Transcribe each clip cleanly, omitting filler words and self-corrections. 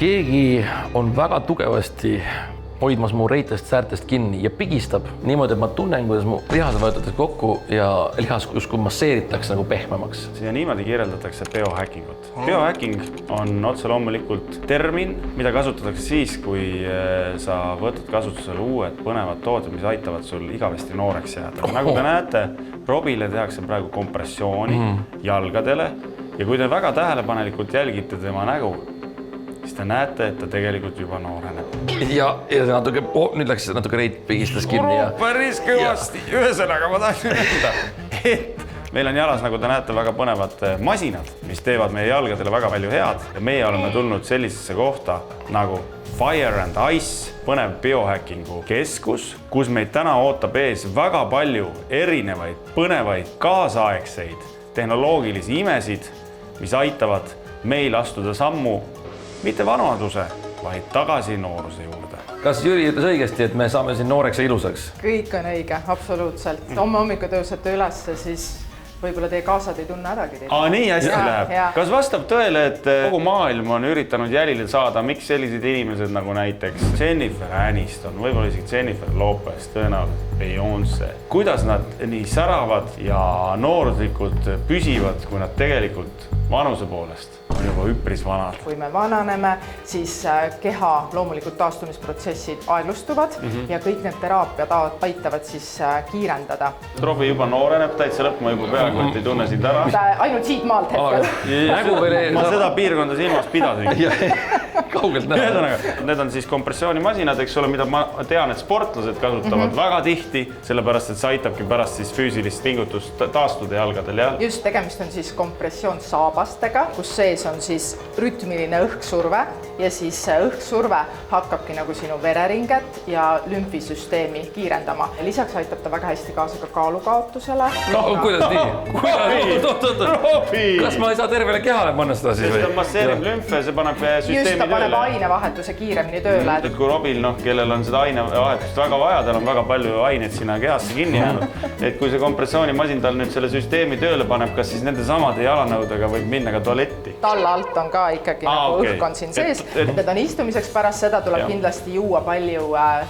Keegi on väga tugevasti hoidmas mu reitest säärtest kinni ja pigistab niimoodi, et ma tunnen, kuidas mu lihased vajutatakse kokku ja lihas justkui masseeritakse nagu pehmemaks. Ja niimoodi kirjeldatakse biohackingut. Biohacking on otse loomulikult termin, mida kasutatakse siis, kui sa võtad kasutusele uued põnevad tooted, mis aitavad sul igavesti nooreks jääda. Nagu te näete, Robile tehakse praegu kompressiooni jalgadele ja kui te väga tähelepanelikult jälgite tema nägu, siis te näete, et ta tegelikult juba nooreneb. Ja natuke, nüüd läks natuke reit pigistas kinni. Päris kõvasti. Ühesõnaga ma tahtsin öelda, et meil on jalas, nagu te näete, väga põnevad masinad, mis teevad meie jalgadele väga palju head. Ja meie oleme tulnud sellisesse kohta nagu Fire and Ice, põnev biohackingu keskus, kus meid täna ootab ees väga palju erinevaid, põnevaid, kaasaegseid tehnoloogilisi imesid, mis aitavad meil astuda sammu mitte vanaduse, vaid tagasi nooruse juurde. Kas Jüri ütles õigesti, et me saame siin nooreks ja ilusaks? Kõik on õige, absoluutselt. Homme hommikul tõusete ülesse, siis võib-olla teie kaasad ei tunne hädagi teid. Nii hästi läheb. Kas vastab tõele, et kogu maailm on üritanud jälile saada, miks sellised inimesed nagu näiteks Jennifer Aniston, võib-olla isegi Jennifer Lopez, tõenäoliselt Beyoncé, kuidas nad nii säravad ja nooruslikult püsivad, kui nad tegelikult vanuse poolest on juba üpris vanad. Kui me vananeme, siis keha loomulikult taastumisprotsessid aeglustuvad ja kõik need teraapiad aitavad siis kiirendada. Robi juba nooreneb, täitsa lõpp, ma juba peaaegu, et ei tunne sind ära. Ainult siit maalt hetkel. Ma seda piirkonda silmas pidasin. Kaugelt näha. Need on siis kompressioonimasinad, eks ole, mida ma tean, et sportlased kasutavad väga tihti, sellepärast, et see aitabki pärast siis füüsilist pingutust taastuda jalgadel. Just, tegemist on siis kompressioonsaabastega, kus sees on siis rütmiline õhksurve ja siis õhksurve hakkabki nagu sinu vereringet ja lümfisüsteemi kiirendama. Lisaks aitab ta väga hästi kaasa ka kaalukaotusele. Kuidas nii? Kas ma ei saa tervele kehale panna seda siis? See masseerib lümfe ja see paneb süsteemi tööle. Just, ta paneb ainevahetuse kiiremini tööle. Kui Robil, kellel on seda ainevahetust väga vaja, tal on väga palju aineid sinna kehasse kinni jäänud. Et kui see kompressioonimasin tal nüüd selle süsteemi tööle paneb, kas siis nende samade jalanõudega võib minna ka tualetti? Talla alt on ka ikkagi nagu õhk on siin sees, et need on istumiseks, pärast seda tuleb kindlasti juua palju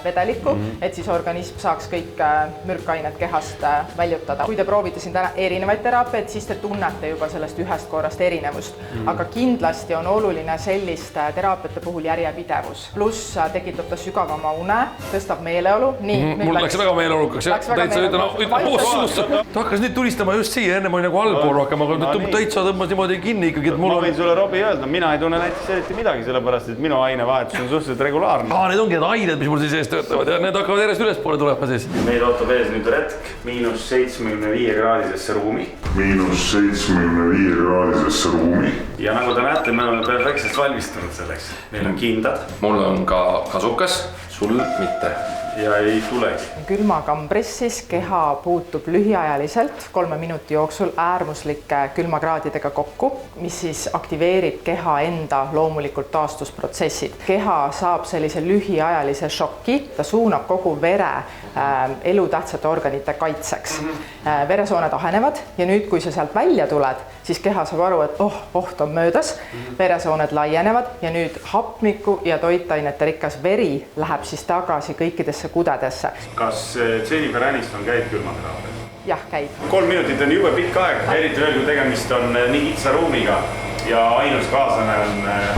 vedelikku, et siis organism saaks kõik mürkained kehast väljutada. Kui te proovite siin täna erinevaid teraapiaid, siis te tunnete juba sellest ühest korrast erinevust, aga kindlasti on oluline sellist teraapiate puhul järjepidevus. Pluss tekitab ta sügavama une, tõstab meeleolu. Mul läks väga meeleolukaks. Ta hakkas nüüd tulistama just siia, enne ma olin nagu allpool rohkem, aga täitsa tõmbas niimoodi kinni ikkagi, et mul võin sulle, Robi, öelda, mina ei tunne näiteks eriti midagi, sellepärast, et minu ainevahetus on suhteliselt regulaarne. Need ongi need ained, mis mul siis ees töötavad ja need hakkavad järjest ülespoole tulema siis. Meil ootab ees nüüd retk -75 kraadisesse ruumi. -75 kraadisesse ruumi. Ja nagu te näete, me oleme perfektselt valmistunud selleks. Meil on kindad. Mul on ka kasukas, sul mitte. Ja ei tulegi. Külmakambris siis keha puutub lühiajaliselt 3 minuti jooksul äärmuslike külmakraadidega kokku, mis siis aktiveerib keha enda loomulikult taastusprotsessid. Keha saab sellise lühiajalise šokki, ta suunab kogu vere elutähtsate organite kaitseks. Veresooned ahenevad ja nüüd, kui sa sealt välja tuled, siis keha saab aru, et oht on möödas, veresooned laienevad ja nüüd hapmiku ja toitainete rikas veri läheb siis tagasi kõikidesse kudedesse. Kas Jennifer Aniston käib külmateraapias? Jah, käib. 3 minutit on jube pikk aeg, eriti veel, kui tegemist on nii kitsa ruumiga ja ainus kaaslane on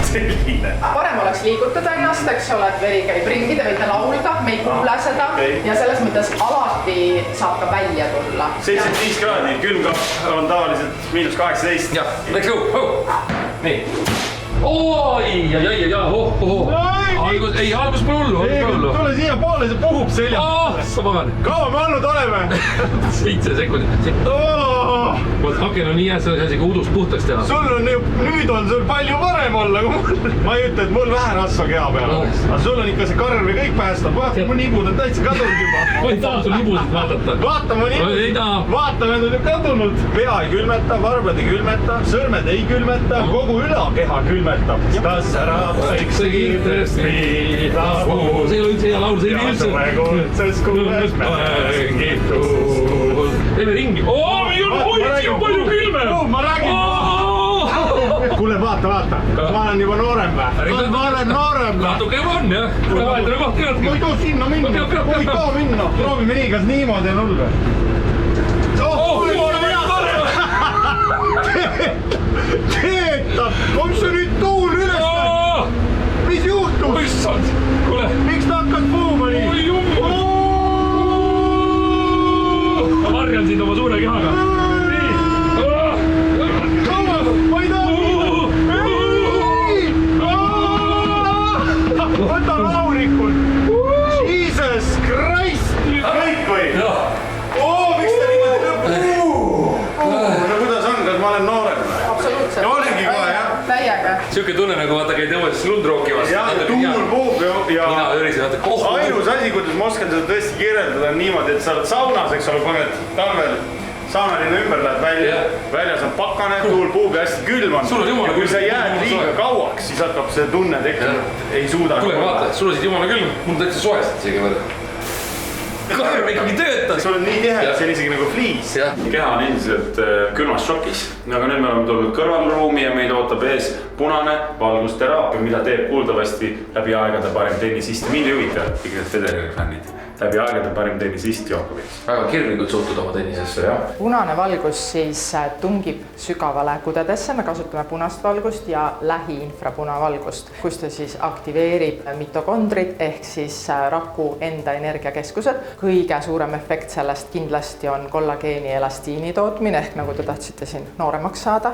selline. Parem oleks liigutada ennast, eks ole, et veri käib ringi, te võite laulda, me ei kuule seda ja selles mõttes alati saab ka välja tulla. 75 kraadi, külmkapp on tavaliselt -18. Jah, läks nii. Algus pole hullu. Tule siia poole, see puhub selja. Kaua me olnud oleme? 7 sekundit. Aken on nii hea, see asi ka udust puhtaks teha. Nüüd on sul palju parem olla. Ma ei ütle, et mul vähe rasva keha peal oleks. Aga sul on ikka see karv ja kõik päästab. Vaata, mu nibud on täitsa kadunud juba. Ma ei taha sul nibusid vaadata. Vaata mu nibud. Vaata, need on ju kadunud. Pea ei külmeta, varbad ei külmeta, sõrmed ei külmeta, kogu ülakeha külmetab. Ta särab väikse kiirtest viidavu. See ei ole üldse hea laul, see ei ole üldse. Ja kuldses kuules mängitud. Teeme ringi. Palju külme! Ma räägin! kuule, vaata. Ma olen juba noorem või? Ma olen noorem või? Natuke juba on, jah. Kuule, vaheldame kohta jõudki. Ma ei too sinna minna. Ma ei too minna. Proovime nii, kas niimoodi on hull või? Teetab! On see nüüd tuul üles? Mis juhtus? Issand, kuule. Miks ta hakkas puuma nii? Oi jummel. Ma varjan sind oma suure kehaga. Nii. Ma ei taha minna. Võta rahulikult. Jesus Christ. Kõik või? Miks ta niimoodi lõpeb? No kuidas on, kas ma olen noorem? absoluutselt. Ja olengi kohe, jah. Täiega. Siuke tunne nagu vaata käid õues lund rookimas. Ja tuul puhub ja mina örisin vaata kohtu. ainus asi, kuidas ma oskan seda tõesti kirjeldada on niimoodi, et sa oled saunas, eks ole, paned talvel saunaline ümber, lähed välja, väljas on pakane, tuul puhub ja hästi külm on. Sul on jumala kui sa külm. jääd liiga kauaks, siis hakkab see tunne tekkima, ei suuda. Kuule, vaata, sul on siit jumala külm. Mul täitsa soest isegi võrra. Karm ikkagi töötas. Sul on nii tihe, et see on isegi nagu fliis. keha on endiselt külmas šokis, aga nüüd me oleme tulnud kõrvalruumi ja meid ootab ees punane valgusteraapia, mida teeb kuuldavasti läbi aegade parim tennisist. Mind ei huvita ikkagi Federeri fännid. Läbi aegade parim tennisist Djokovic. väga kirglikult suhtud oma tennisesse, jah. punane valgus siis tungib sügavale kudedesse, me kasutame punast valgust ja lähiinfrapunavalgust, kus ta siis aktiveerib mitokondrid ehk siis raku enda energiakeskused. Kõige suurem efekt sellest kindlasti on kollageeni elastiini tootmine ehk nagu te tahtsite siin nooremaks saada.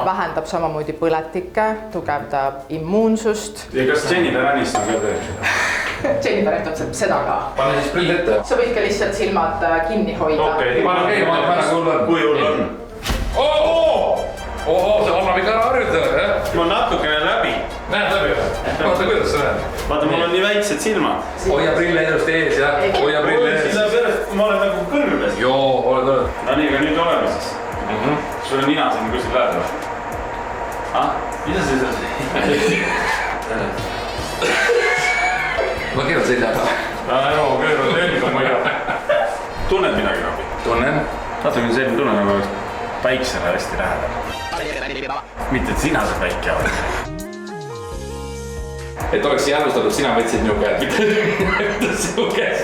Vähendab samamoodi põletikke, tugevdab immuunsust. Ja kas Jennifer Aniston ka teeb seda? Jennifer ütleb seda ka. Pane siis prill ette. Sa võid ka lihtsalt silmad kinni hoida. Kui hull on? See annab ikka ära harjutada, jah? Ma natukene läbi. Näed läbi või? Vaata, kuidas sa näed. Vaata, mul on nii väiksed silmad. Hoia prille ilusti ees, jah? Hoia prille ees. Ma olen nagu kõrves. Joo, oled. No nii, aga nüüd oleme siis. Sul on nina siin kuskil lähedal. Mida sa ütled? Ma keeran seljaga. Ära keeran selga, ma ei tea. Tunned midagi, Robi? Tunnen. Natukene selline tunne nagu oleks päiksele hästi lähedal. Mitte, et sina saad väike oled. Et oleks jäälustatud, sina võtsid minu käed, mitte sinu käes.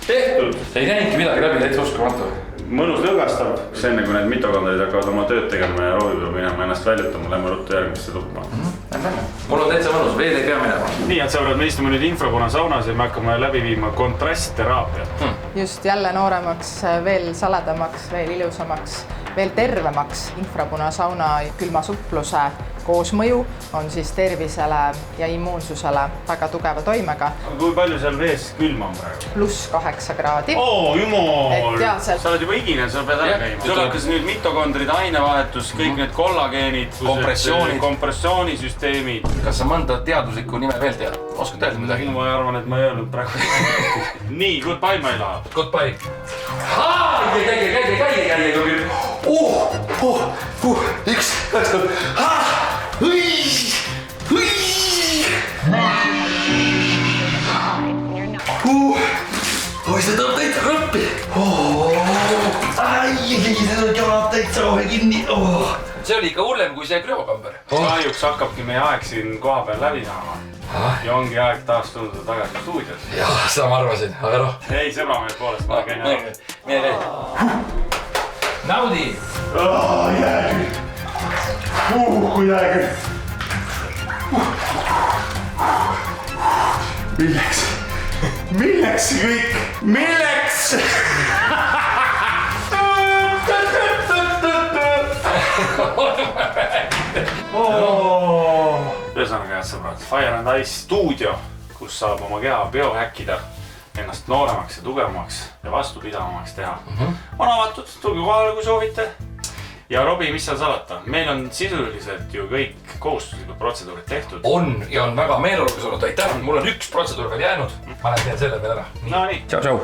Tehtud. Ei näinudki midagi läbi, täitsa uskumatu. Mõnus lõõgastav, kus enne kui need mitokondrid hakkavad oma tööd tegema ja Robi peab minema ennast väljutama, lähme ruttu järgmisse tuppa. Mul on täitsa mõnus, veel ei pea minema. Nii, et sõbrad, me istume nüüd infrapuna saunas ja me hakkame läbi viima kontrastteraapiat. Just jälle nooremaks, veel saledamaks, veel ilusamaks, veel tervemaks. Infrapuna sauna külmasupluse koosmõju on siis tervisele ja immuunsusele väga tugeva toimega. Kui palju seal vees külma on praegu? +8 kraadi. Jumal! Sa oled juba igine, sa pead ära käima. Sul hakkas nüüd mitokondrid, ainevahetus, kõik need kollageenid, kompressioonisüsteemid. Kas sa mõnda teaduslikku nime veel tead? Oskad öelda midagi? Ma arvan, et ma ei öelnud praegu. Nii, goodbye, my love. Goodbye. Üks, kaks, oi, see tõob täitsa rõppi. See tõob jalad täitsa kohe kinni. See oli ikka hullem kui see krüokamber. Kahjuks hakkabki meie aeg siin koha peal läbi saama. Ja ongi aeg taas tunduda tagasi stuudios. Jah, seda ma arvasin, aga noh. Ei, sõbra meie poolest, ma käin ära. Mine käi. Naudi. Jääküll. Kui jääküll. Milleks? Milleks see kõik? Milleks? Ühesõnaga, head sõbrad, Fire and Ice stuudio, kus saab oma keha biohäkkida, ennast nooremaks ja tugevamaks ja vastupidavamaks teha. On avatud, tulge kohale, kui soovite. Ja Robi, mis seal salata? Meil on sisuliselt ju kõik kohustuslikud protseduurid tehtud. On ja on väga meeleolukas olnud, aitäh. Mul on üks protseduur veel jäänud. Ma lähen teen selle veel ära. No nii. Tšau, tšau.